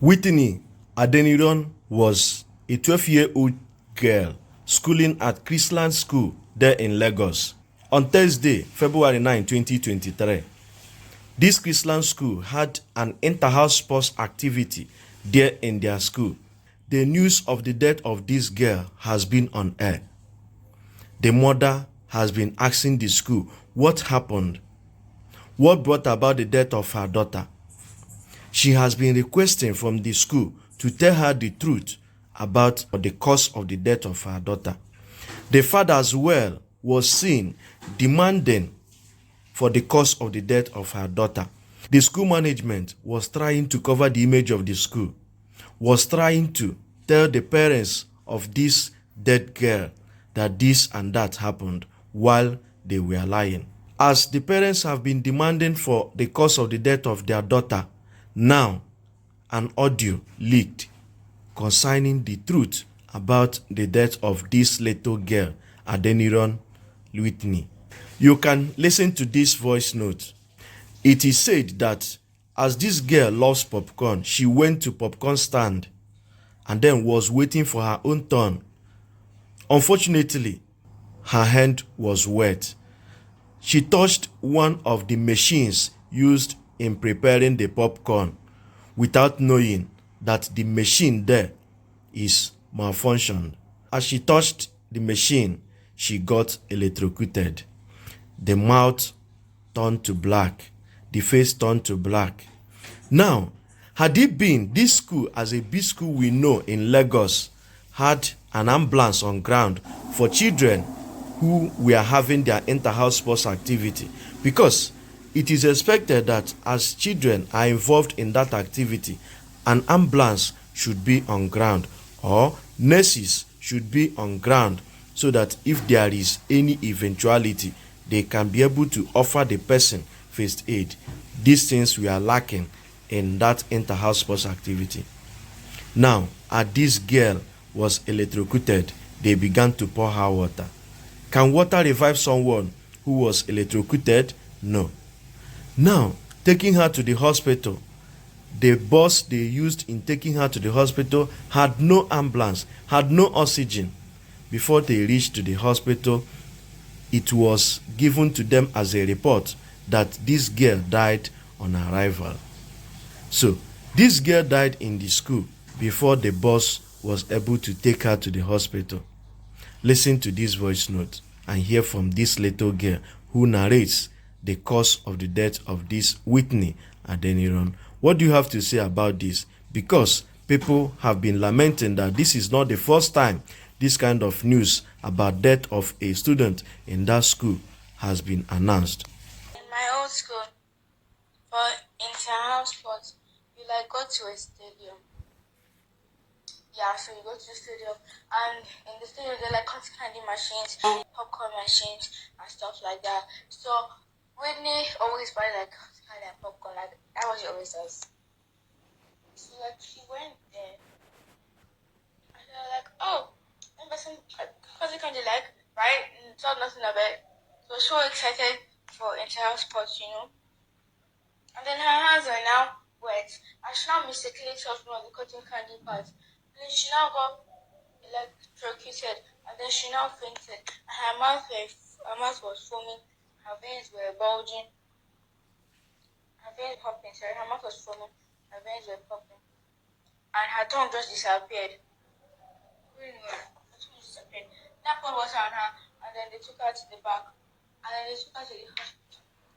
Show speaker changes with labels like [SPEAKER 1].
[SPEAKER 1] Whitney Adeniran was a 12-year-old girl schooling at ki+led School there in Lagos. On Thursday, February 9, 2023, this ki+led school had an inter-house sports activity there in their school. The news of the death of this girl has been on air. The mother has been asking the school what happened, what brought about the death of her daughter. She has been requesting from the school to tell her the truth about the cause of the death of her daughter. The father as well was seen demanding for the cause of the death of her daughter. The school management was trying to cover the image of the school, was trying to tell the parents of this dead girl that this and that happened while they were lying. As the parents have been demanding for the cause of the death of their daughter, now an audio leaked concerning the truth about the death of this little girl, Adeniran Whitney. You can listen to this voice note. It is said that as this girl loves popcorn, she went to popcorn stand and then was waiting for her own turn. Unfortunately, her hand was wet. She touched one of the machines used in preparing the popcorn without knowing that the machine there is malfunctioned. As she touched the machine, she got electrocuted. The mouth turned to black. The face turned to black. Now, had it been this school, as a big school we know in Lagos, had an ambulance on ground for children who were having their inter-house sports activity, because it is expected that as children are involved in that activity, an ambulance should be on ground or nurses should be on ground so that if there is any eventuality, they can be able to offer the person first aid. These things we are lacking in that inter-house sports activity. Now, as this girl was electrocuted, they began to pour her water. Can water revive someone who was electrocuted? No. Now, taking her to the hospital, the bus they used in taking her to the hospital had no ambulance, had no oxygen. Before they reached to the hospital, it was given to them as a report that this girl died on arrival. So, this girl died in the school before the bus was able to take her to the hospital. Listen to this voice note and hear from this little girl who narrates the cause of the death of this Whitney Adeniran. What do you have to say about this? Because people have been lamenting that this is not the first time this kind of news about death of a student in that school has been announced.
[SPEAKER 2] In my old school, for inter-house sports, you go to a stadium. Yeah, so you go to the stadium, and in the stadium there are cotton candy machines, popcorn machines, and stuff like that. So Whitney always buy cotton candy and popcorn, that was she always does. So she went there, and they were like, "Oh, that person cotton candy right?" And thought nothing of it. So she was so excited for inter-house sports. And then her hands are now wet, and she now mistakenly touched one of the cotton candy parts. And then she now got electrocuted, and then she now fainted. And her mouth was foaming, her veins were bulging, her veins popping. Sorry, her mouth was foaming, her veins were popping, and her tongue just disappeared. Her tongue disappeared. That poured water on her, and then they took her to the back, and then they took her to the hospital.